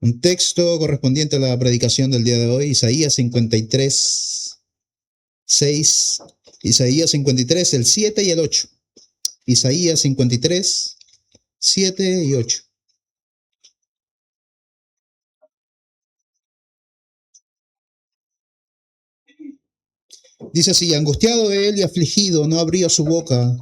Un texto correspondiente a la predicación del día de hoy, Isaías 53, 6, Isaías 53, el 7 y el 8. Isaías 53, 7 y 8. Dice así: angustiado él y afligido, no abrió su boca.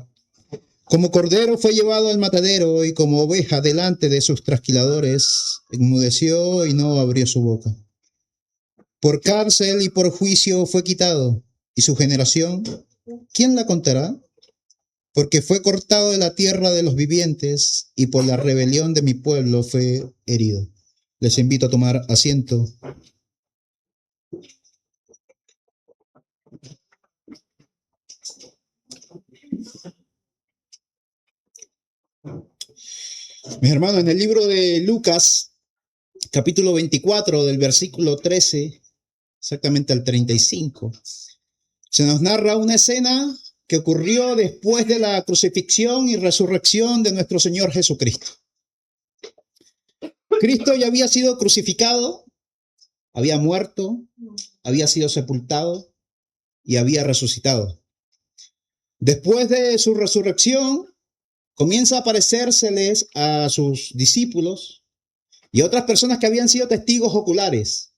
Como cordero fue llevado al matadero, y como oveja delante de sus trasquiladores, enmudeció y no abrió su boca. Por cárcel y por juicio fue quitado, y su generación, ¿quién la contará? Porque fue cortado de la tierra de los vivientes, y por la rebelión de mi pueblo fue herido. Les invito a tomar asiento. Mis hermanos, en el libro de Lucas, capítulo 24, del versículo 13, exactamente al 35, se nos narra una escena que ocurrió después de la crucifixión y resurrección de nuestro Señor Jesucristo. Cristo ya había sido crucificado, había muerto, había sido sepultado y había resucitado. Después de su resurrección, comienza a aparecérseles a sus discípulos y a otras personas que habían sido testigos oculares.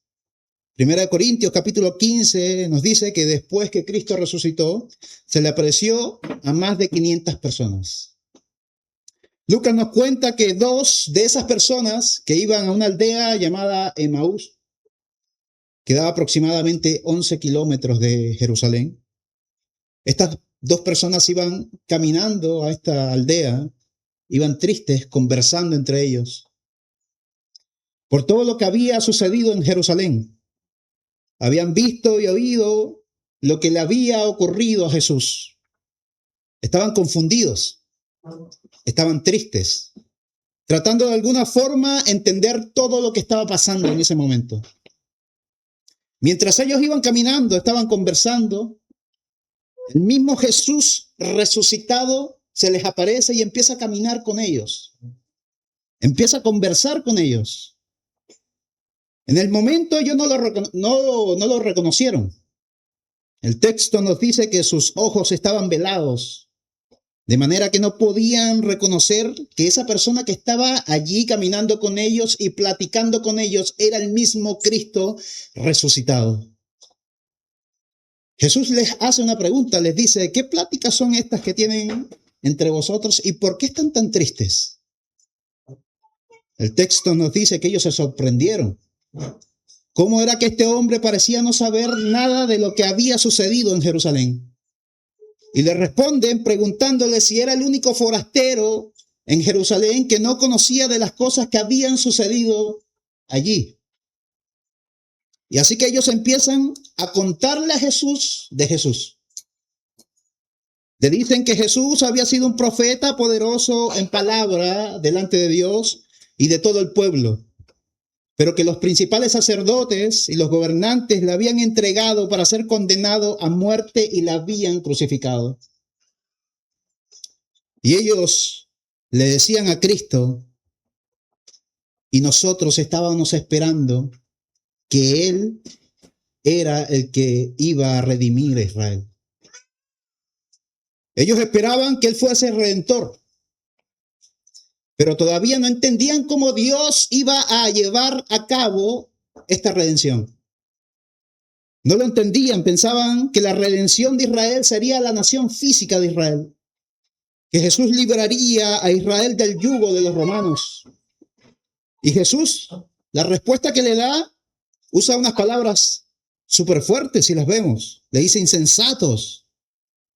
Primera de Corintios capítulo 15 nos dice que después que Cristo resucitó, se le apareció a más de 500 personas. Lucas nos cuenta que dos de esas personas que iban a una aldea llamada Emaús, quedaba aproximadamente 11 kilómetros de Jerusalén. Estas dos personas iban caminando a esta aldea, iban tristes, conversando entre ellos por todo lo que había sucedido en Jerusalén. Habían visto y oído lo que le había ocurrido a Jesús. Estaban confundidos, estaban tristes, tratando de alguna forma entender todo lo que estaba pasando en ese momento. Mientras ellos iban caminando, estaban conversando, el mismo Jesús resucitado se les aparece y empieza a caminar con ellos. Empieza a conversar con ellos. En el momento ellos no lo reconocieron. El texto nos dice que sus ojos estaban velados, de manera que no podían reconocer que esa persona que estaba allí caminando con ellos y platicando con ellos era el mismo Cristo resucitado. Jesús les hace una pregunta, les dice: ¿qué pláticas son estas que tienen entre vosotros y por qué están tan tristes? El texto nos dice que ellos se sorprendieron. ¿Cómo era que este hombre parecía no saber nada de lo que había sucedido en Jerusalén? Y le responden preguntándole si era el único forastero en Jerusalén que no conocía de las cosas que habían sucedido allí. Y así que ellos empiezan a contarle a Jesús de Jesús. Le dicen que Jesús había sido un profeta poderoso en palabra delante de Dios y de todo el pueblo, pero que los principales sacerdotes y los gobernantes le habían entregado para ser condenado a muerte y la habían crucificado. Y ellos le decían a Cristo, y nosotros estábamos esperando que Él era el que iba a redimir a Israel. Ellos esperaban que Él fuese redentor, pero todavía no entendían cómo Dios iba a llevar a cabo esta redención. No lo entendían, pensaban que la redención de Israel sería la nación física de Israel, que Jesús libraría a Israel del yugo de los romanos. Y Jesús, la respuesta que le da, usa unas palabras súper fuertes si las vemos. Le dice: insensatos,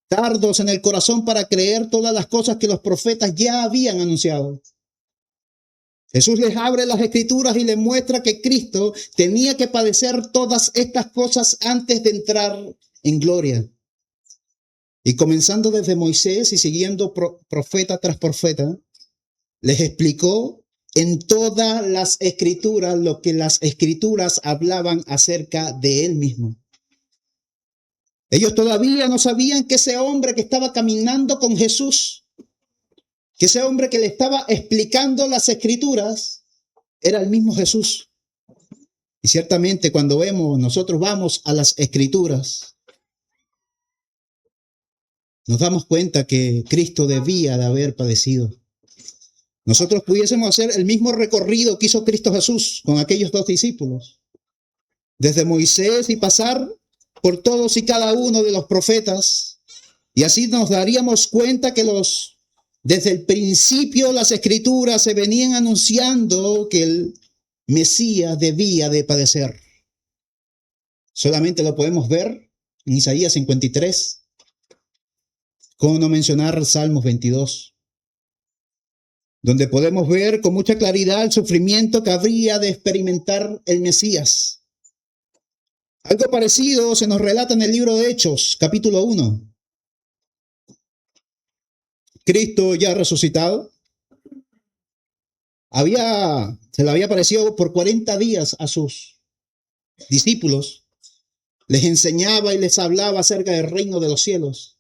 tardos en el corazón para creer todas las cosas que los profetas ya habían anunciado. Jesús les abre las escrituras y les muestra que Cristo tenía que padecer todas estas cosas antes de entrar en gloria. Y comenzando desde Moisés y siguiendo profeta tras profeta, les explicó en todas las escrituras lo que las escrituras hablaban acerca de él mismo. Ellos todavía no sabían que ese hombre que estaba caminando con Jesús, que ese hombre que le estaba explicando las escrituras, era el mismo Jesús. Y ciertamente cuando nosotros vamos a las Escrituras, nos damos cuenta que Cristo debía de haber padecido. Nosotros pudiésemos hacer el mismo recorrido que hizo Cristo Jesús con aquellos 2 discípulos, desde Moisés y pasar por todos y cada uno de los profetas, y así nos daríamos cuenta que desde el principio las Escrituras se venían anunciando que el Mesías debía de padecer. Solamente lo podemos ver en Isaías 53, cómo no mencionar Salmos 22, donde podemos ver con mucha claridad el sufrimiento que habría de experimentar el Mesías. Algo parecido se nos relata en el libro de Hechos, capítulo 1. Cristo ya resucitado, se le había aparecido por 40 días a sus discípulos, les enseñaba y les hablaba acerca del reino de los cielos.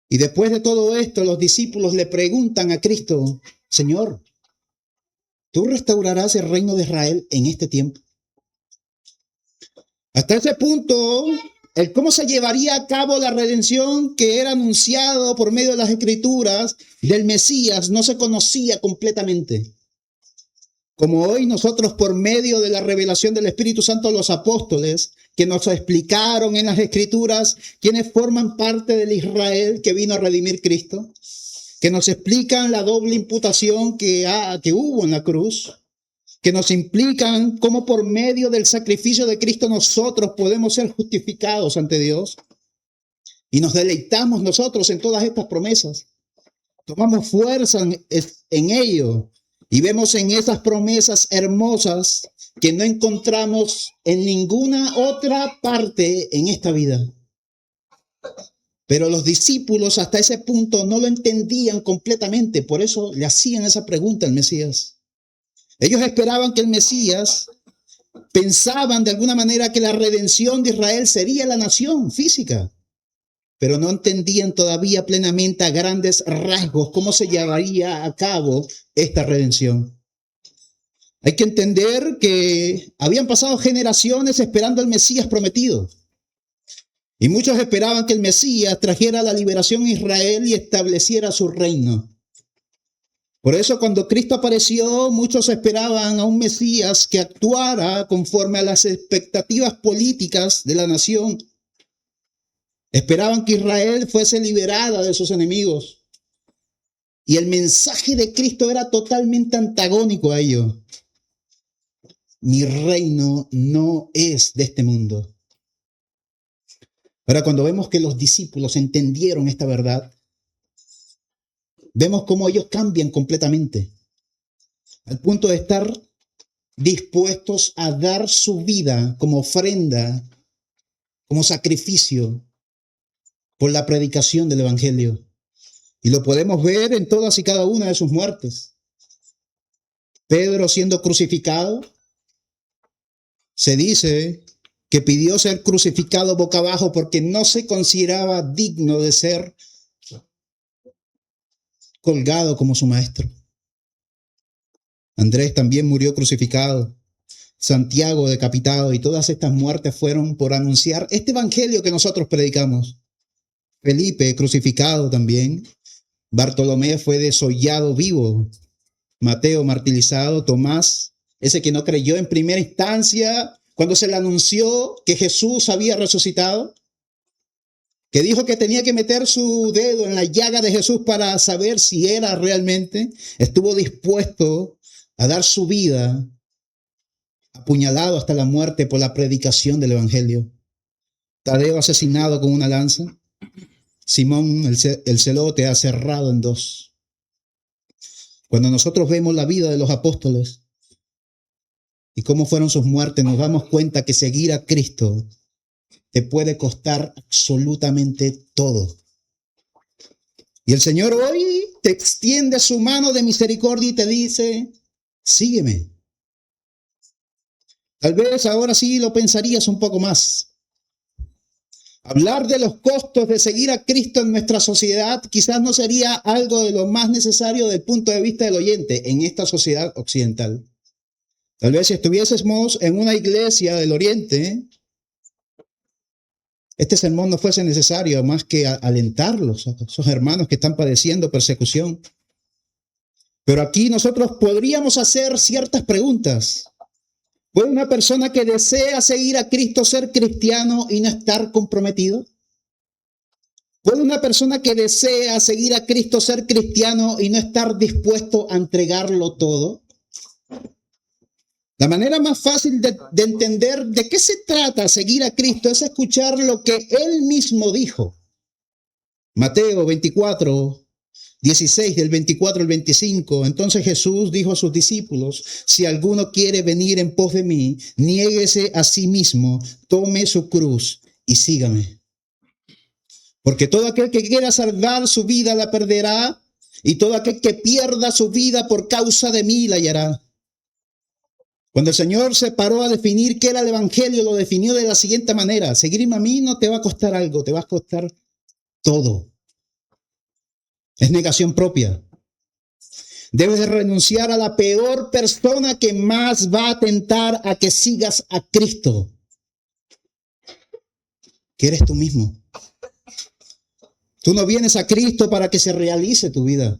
Y después de todo esto, los discípulos le preguntan a Cristo: Señor, ¿tú restaurarás el reino de Israel en este tiempo? Hasta ese punto, el cómo se llevaría a cabo la redención que era anunciado por medio de las Escrituras del Mesías no se conocía completamente. Como hoy nosotros, por medio de la revelación del Espíritu Santo a los apóstoles, que nos explicaron en las Escrituras quiénes forman parte del Israel que vino a redimir Cristo, que nos explican la doble imputación que hubo en la cruz, que nos implican cómo por medio del sacrificio de Cristo nosotros podemos ser justificados ante Dios, y nos deleitamos nosotros en todas estas promesas. Tomamos fuerza en ello y vemos en esas promesas hermosas que no encontramos en ninguna otra parte en esta vida. Pero los discípulos hasta ese punto no lo entendían completamente, por eso le hacían esa pregunta al Mesías. Ellos esperaban que el Mesías, pensaban de alguna manera que la redención de Israel sería la nación física, pero no entendían todavía plenamente a grandes rasgos cómo se llevaría a cabo esta redención. Hay que entender que habían pasado generaciones esperando al Mesías prometido. Y muchos esperaban que el Mesías trajera la liberación a Israel y estableciera su reino. Por eso cuando Cristo apareció, muchos esperaban a un Mesías que actuara conforme a las expectativas políticas de la nación. Esperaban que Israel fuese liberada de sus enemigos. Y el mensaje de Cristo era totalmente antagónico a ello. Mi reino no es de este mundo. Ahora, cuando vemos que los discípulos entendieron esta verdad, vemos cómo ellos cambian completamente, al punto de estar dispuestos a dar su vida como ofrenda, como sacrificio, por la predicación del Evangelio. Y lo podemos ver en todas y cada una de sus muertes. Pedro, siendo crucificado, se dice que pidió ser crucificado boca abajo porque no se consideraba digno de ser colgado como su maestro. Andrés también murió crucificado, Santiago decapitado, y todas estas muertes fueron por anunciar este evangelio que nosotros predicamos. Felipe crucificado también, Bartolomé fue desollado vivo, Mateo martirizado, Tomás, ese que no creyó en primera instancia cuando se le anunció que Jesús había resucitado, que dijo que tenía que meter su dedo en la llaga de Jesús para saber si era realmente, estuvo dispuesto a dar su vida, apuñalado hasta la muerte por la predicación del Evangelio. Tadeo asesinado con una lanza, Simón el celote aserrado en 2. Cuando nosotros vemos la vida de los apóstoles y cómo fueron sus muertes, nos damos cuenta que seguir a Cristo te puede costar absolutamente todo. Y el Señor hoy te extiende su mano de misericordia y te dice: sígueme. Tal vez ahora sí lo pensarías un poco más. Hablar de los costos de seguir a Cristo en nuestra sociedad quizás no sería algo de lo más necesario desde el punto de vista del oyente en esta sociedad occidental. Tal vez si estuviésemos en una iglesia del Oriente, este sermón no fuese necesario más que alentarlos a esos hermanos que están padeciendo persecución. Pero aquí nosotros podríamos hacer ciertas preguntas. ¿Puede una persona que desea seguir a Cristo ser cristiano y no estar comprometido? ¿Puede una persona que desea seguir a Cristo ser cristiano y no estar dispuesto a entregarlo todo? La manera más fácil de entender de qué se trata seguir a Cristo es escuchar lo que Él mismo dijo. Mateo 24, 16, del 24 al 25. Entonces Jesús dijo a sus discípulos: si alguno quiere venir en pos de mí, niéguese a sí mismo, tome su cruz y sígame. Porque todo aquel que quiera salvar su vida la perderá, y todo aquel que pierda su vida por causa de mí la hallará. Cuando el Señor se paró a definir qué era el evangelio, lo definió de la siguiente manera: seguirme a mí no te va a costar algo, te va a costar todo. Es negación propia. Debes de renunciar a la peor persona que más va a tentar a que sigas a Cristo, que eres tú mismo. Tú no vienes a Cristo para que se realice tu vida.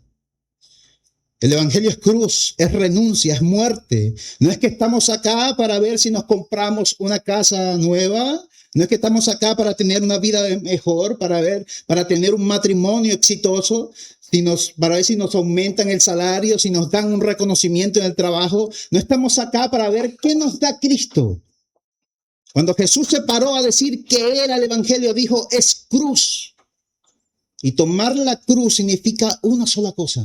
El evangelio es cruz, es renuncia, es muerte. No es que estamos acá para ver si nos compramos una casa nueva. No es que estamos acá para tener una vida mejor, para tener un matrimonio exitoso, para ver si nos aumentan el salario, si nos dan un reconocimiento en el trabajo. No estamos acá para ver qué nos da Cristo. Cuando Jesús se paró a decir qué era el evangelio, dijo: es cruz. Y tomar la cruz significa una sola cosa: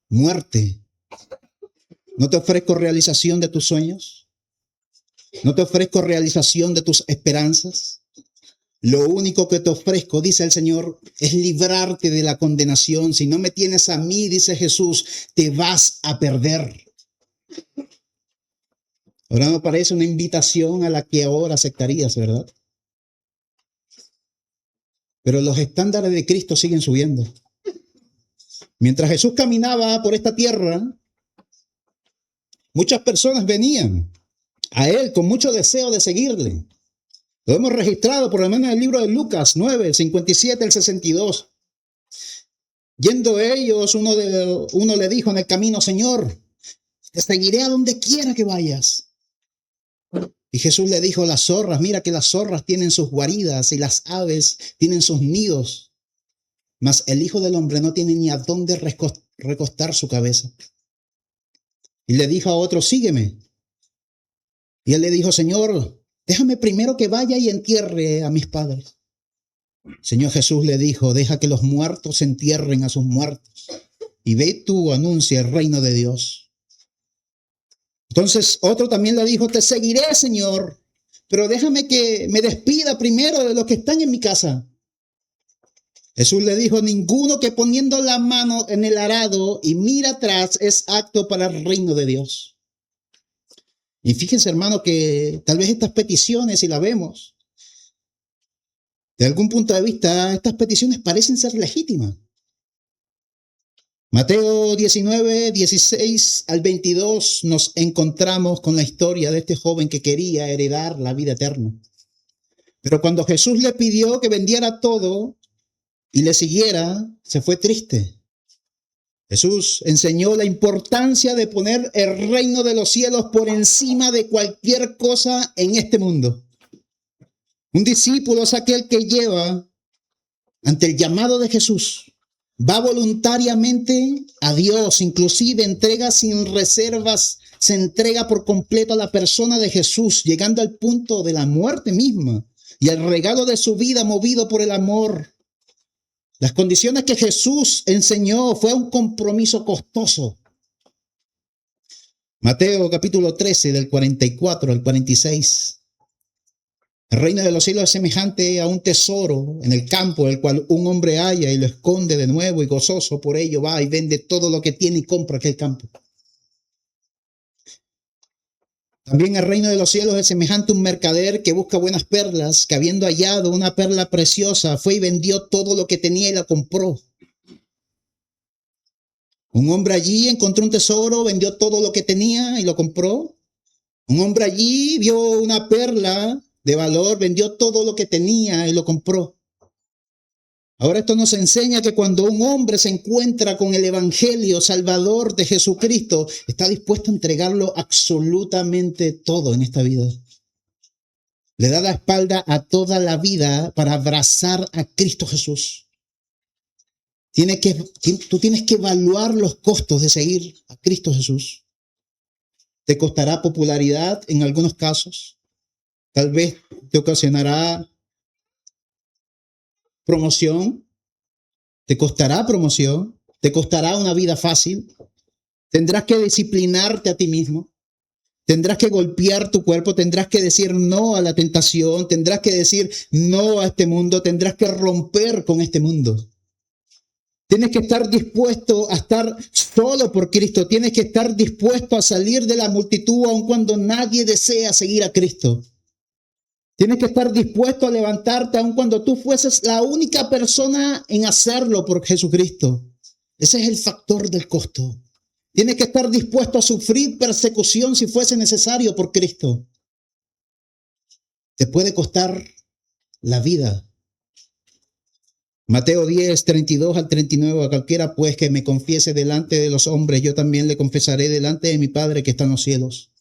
muerte. No te ofrezco realización de tus sueños. No te ofrezco realización de tus esperanzas. Lo único que te ofrezco, dice el Señor, es librarte de la condenación. Si no me tienes a mí, dice Jesús, te vas a perder. Ahora me parece una invitación a la que ahora aceptarías, ¿verdad? Pero los estándares de Cristo siguen subiendo. Mientras Jesús caminaba por esta tierra, muchas personas venían a Él con mucho deseo de seguirle. Lo hemos registrado por lo menos en el libro de Lucas 9, 57 al 62. Yendo ellos, uno le dijo en el camino: Señor, te seguiré a donde quiera que vayas. Y Jesús le dijo: las zorras, mira que las zorras tienen sus guaridas y las aves tienen sus nidos, mas el Hijo del Hombre no tiene ni a dónde recostar su cabeza. Y le dijo a otro: sígueme. Y él le dijo: Señor, déjame primero que vaya y entierre a mis padres. Señor Jesús le dijo: deja que los muertos entierren a sus muertos, y ve tú, anuncia el reino de Dios. Entonces otro también le dijo: te seguiré, Señor, pero déjame que me despida primero de los que están en mi casa. Jesús le dijo: ninguno que poniendo la mano en el arado y mira atrás es apto para el reino de Dios. Y fíjense, hermano, que tal vez estas peticiones, si las vemos, de algún punto de vista, estas peticiones parecen ser legítimas. Mateo 19, 16 al 22 nos encontramos con la historia de este joven que quería heredar la vida eterna. Pero cuando Jesús le pidió que vendiera todo y le siguiera, se fue triste. Jesús enseñó la importancia de poner el reino de los cielos por encima de cualquier cosa en este mundo. Un discípulo es aquel que lleva ante el llamado de Jesús, va voluntariamente a Dios, inclusive entrega sin reservas, se entrega por completo a la persona de Jesús, llegando al punto de la muerte misma y al regalo de su vida movido por el amor. Las condiciones que Jesús enseñó fue un compromiso costoso. Mateo capítulo 13, del 44 al 46. El reino de los cielos es semejante a un tesoro en el campo, el cual un hombre halla y lo esconde de nuevo, y gozoso por ello va y vende todo lo que tiene y compra aquel campo. También el reino de los cielos es semejante a un mercader que busca buenas perlas, que habiendo hallado una perla preciosa, fue y vendió todo lo que tenía y la compró. Un hombre allí encontró un tesoro, vendió todo lo que tenía y lo compró. Un hombre allí vio una perla de valor, vendió todo lo que tenía y lo compró. Ahora esto nos enseña que cuando un hombre se encuentra con el evangelio salvador de Jesucristo, está dispuesto a entregarlo absolutamente todo en esta vida. Le da la espalda a toda la vida para abrazar a Cristo Jesús. Tú tienes que evaluar los costos de seguir a Cristo Jesús. Te costará popularidad en algunos casos. Tal vez te ocasionará promoción. Te costará promoción. Te costará una vida fácil. Tendrás que disciplinarte a ti mismo. Tendrás que golpear tu cuerpo. Tendrás que decir no a la tentación. Tendrás que decir no a este mundo. Tendrás que romper con este mundo. Tienes que estar dispuesto a estar solo por Cristo. Tienes que estar dispuesto a salir de la multitud aun cuando nadie desea seguir a Cristo. Tienes que estar dispuesto a levantarte aun cuando tú fueses la única persona en hacerlo por Jesucristo. Ese es el factor del costo. Tienes que estar dispuesto a sufrir persecución si fuese necesario por Cristo. Te puede costar la vida. Mateo 10, 32 al 39, a cualquiera pues que me confiese delante de los hombres, yo también le confesaré delante de mi Padre que está en los cielos.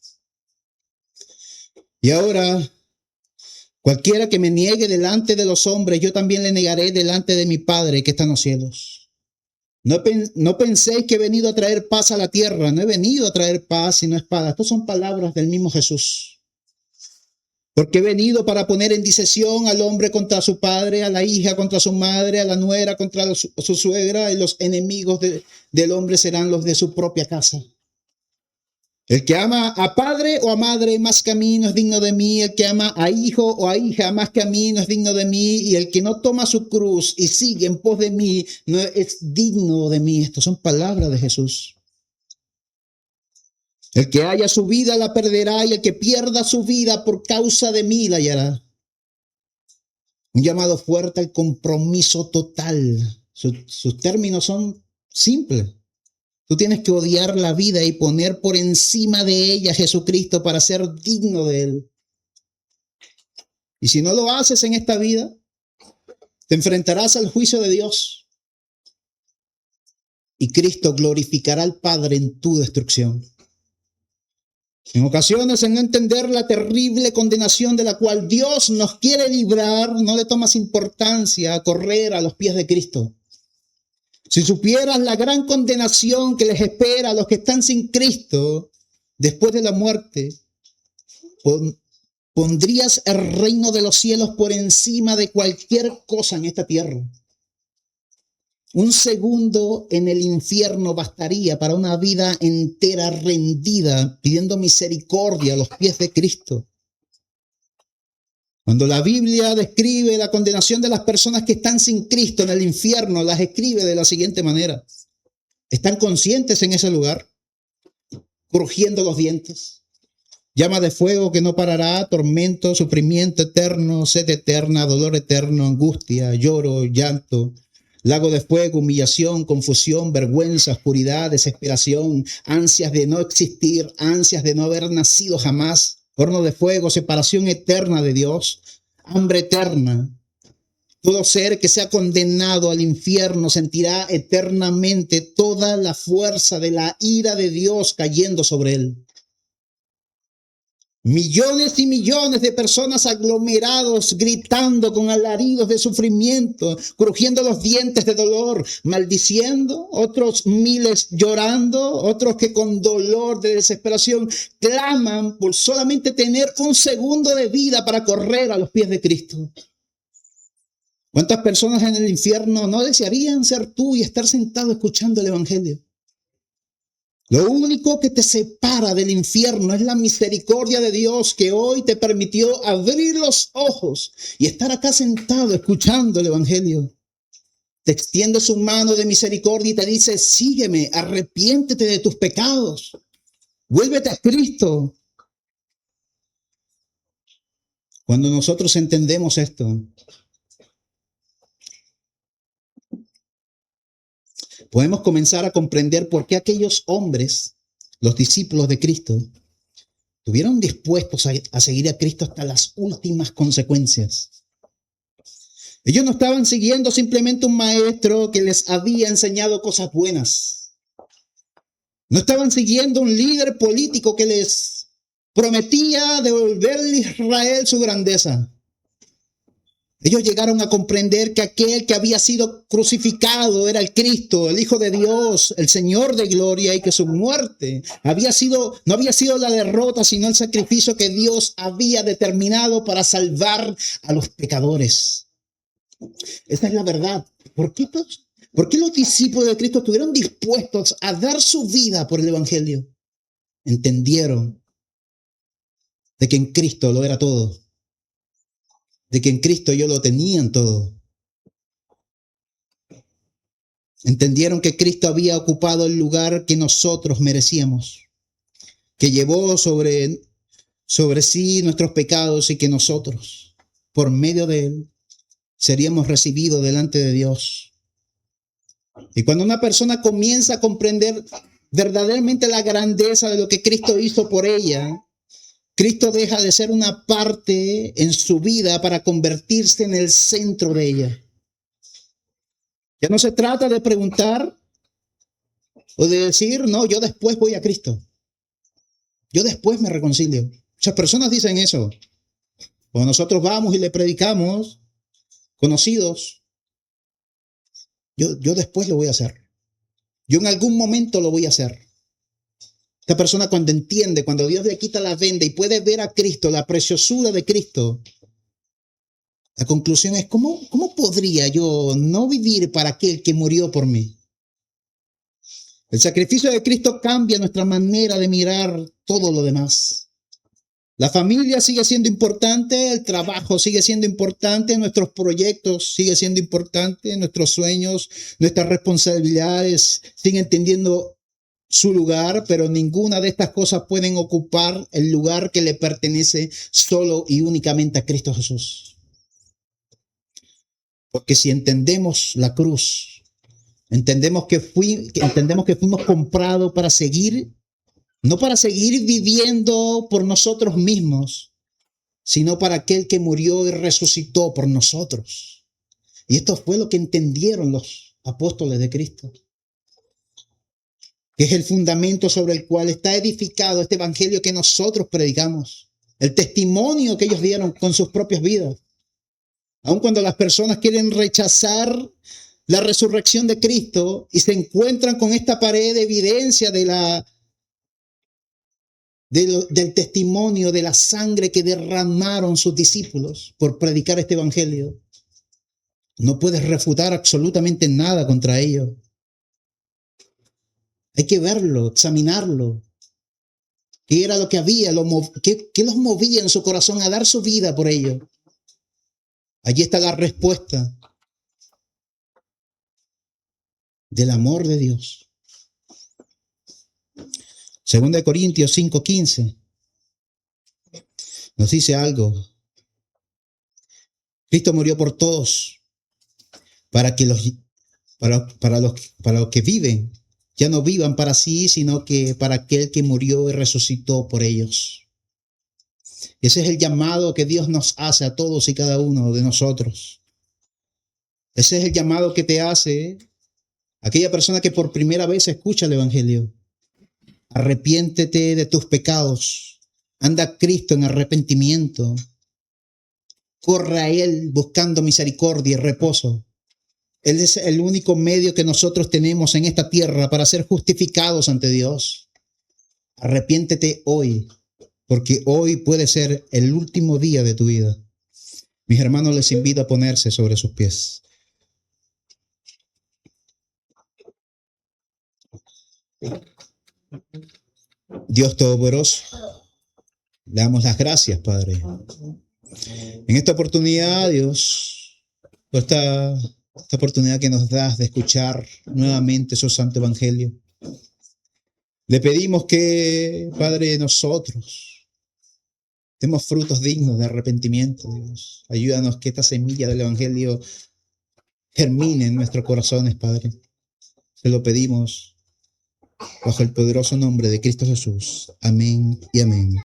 Y ahora, cualquiera que me niegue delante de los hombres, yo también le negaré delante de mi Padre que está en los cielos. No penséis que he venido a traer paz a la tierra, no he venido a traer paz sino espada. Estas son palabras del mismo Jesús. Porque he venido para poner en disección al hombre contra su padre, a la hija contra su madre, a la nuera contra su suegra, y los enemigos del hombre serán los de su propia casa. El que ama a padre o a madre más que a mí no es digno de mí. El que ama a hijo o a hija más que a mí no es digno de mí. Y el que no toma su cruz y sigue en pos de mí no es digno de mí. Estas son palabras de Jesús. El que haya su vida la perderá, y el que pierda su vida por causa de mí la hallará. Un llamado fuerte al compromiso total. Sus términos son simples. Tú tienes que odiar la vida y poner por encima de ella a Jesucristo para ser digno de Él. Y si no lo haces en esta vida, te enfrentarás al juicio de Dios. Y Cristo glorificará al Padre en tu destrucción. En ocasiones, en no entender la terrible condenación de la cual Dios nos quiere librar, no le tomas importancia a correr a los pies de Cristo. Si supieras la gran condenación que les espera a los que están sin Cristo después de la muerte, pondrías el reino de los cielos por encima de cualquier cosa en esta tierra. Un segundo en el infierno bastaría para una vida entera rendida, pidiendo misericordia a los pies de Cristo. Cuando la Biblia describe la condenación de las personas que están sin Cristo en el infierno, las escribe de la siguiente manera. ¿Están conscientes en ese lugar? Crujiendo los dientes. Llama de fuego que no parará, tormento, sufrimiento eterno, sed eterna, dolor eterno, angustia, lloro, llanto. Lago de fuego, humillación, confusión, vergüenza, oscuridad, desesperación, ansias de no existir, ansias de no haber nacido jamás, horno de fuego, separación eterna de Dios, hambre eterna. Todo ser que sea condenado al infierno sentirá eternamente toda la fuerza de la ira de Dios cayendo sobre él. Millones y millones de personas aglomerados, gritando con alaridos de sufrimiento, crujiendo los dientes de dolor, maldiciendo, otros miles llorando, otros que con dolor de desesperación claman por solamente tener un segundo de vida para correr a los pies de Cristo. ¿Cuántas personas en el infierno no desearían ser tú y estar sentado escuchando el evangelio? Lo único que te separa del infierno es la misericordia de Dios, que hoy te permitió abrir los ojos y estar acá sentado escuchando el evangelio. Te extiende su mano de misericordia y te dice: sígueme, arrepiéntete de tus pecados, vuélvete a Cristo. Cuando nosotros entendemos esto, podemos comenzar a comprender por qué aquellos hombres, los discípulos de Cristo, Estuvieron dispuestos a seguir a Cristo hasta las últimas consecuencias. Ellos no estaban siguiendo simplemente un maestro que les había enseñado cosas buenas. No estaban siguiendo un líder político que les prometía devolverle a Israel su grandeza. Ellos llegaron a comprender que aquel que había sido crucificado era el Cristo, el Hijo de Dios, el Señor de gloria, y que su muerte no había sido la derrota, sino el sacrificio que Dios había determinado para salvar a los pecadores. Esta es la verdad. ¿Por qué los discípulos de Cristo estuvieron dispuestos a dar su vida por el Evangelio? Entendieron de que en Cristo lo era todo. De que en Cristo ellos lo tenían todo. Entendieron que Cristo había ocupado el lugar que nosotros merecíamos, que llevó sobre sí nuestros pecados y que nosotros, por medio de Él, seríamos recibidos delante de Dios. Y cuando una persona comienza a comprender verdaderamente la grandeza de lo que Cristo hizo por ella, Cristo deja de ser una parte en su vida para convertirse en el centro de ella. Ya no se trata de preguntar o de decir, no, yo después voy a Cristo. Yo después me reconcilio. Muchas personas dicen eso. Cuando nosotros vamos y le predicamos, conocidos, yo después lo voy a hacer. Yo en algún momento lo voy a hacer. Esta persona cuando entiende, cuando Dios le quita la venda y puede ver a Cristo, la preciosura de Cristo, la conclusión es, ¿cómo podría yo no vivir para aquel que murió por mí? El sacrificio de Cristo cambia nuestra manera de mirar todo lo demás. La familia sigue siendo importante, el trabajo sigue siendo importante, nuestros proyectos siguen siendo importantes, nuestros sueños, nuestras responsabilidades siguen teniendo su lugar, pero ninguna de estas cosas pueden ocupar el lugar que le pertenece solo y únicamente a Cristo Jesús. Porque si entendemos la cruz, entendemos que fuimos comprados para seguir, no para seguir viviendo por nosotros mismos, sino para aquel que murió y resucitó por nosotros. Y esto fue lo que entendieron los apóstoles de Cristo, que es el fundamento sobre el cual está edificado este evangelio que nosotros predicamos, el testimonio que ellos dieron con sus propias vidas. Aun cuando las personas quieren rechazar la resurrección de Cristo y se encuentran con esta pared de evidencia del testimonio de la sangre que derramaron sus discípulos por predicar este evangelio, no puedes refutar absolutamente nada contra ellos. Hay que verlo, examinarlo. ¿Qué era lo que había? ¿Qué los movía en su corazón a dar su vida por ello? Allí está la respuesta del amor de Dios. 2 Corintios 5:15 nos dice algo. Cristo murió por todos para los que viven ya no vivan para sí, sino que para aquel que murió y resucitó por ellos. Ese es el llamado que Dios nos hace a todos y cada uno de nosotros. Ese es el llamado que te hace aquella persona que por primera vez escucha el evangelio. Arrepiéntete de tus pecados. Anda a Cristo en arrepentimiento. Corre a Él buscando misericordia y reposo. Él es el único medio que nosotros tenemos en esta tierra para ser justificados ante Dios. Arrepiéntete hoy, porque hoy puede ser el último día de tu vida. Mis hermanos, les invito a ponerse sobre sus pies. Dios Todopoderoso, le damos las gracias, Padre. En esta oportunidad, Dios, por esta oportunidad que nos das de escuchar nuevamente su santo evangelio. Le pedimos que, Padre, nosotros demos frutos dignos de arrepentimiento, Dios. Ayúdanos que esta semilla del evangelio germine en nuestros corazones, Padre. Se lo pedimos bajo el poderoso nombre de Cristo Jesús. Amén y amén.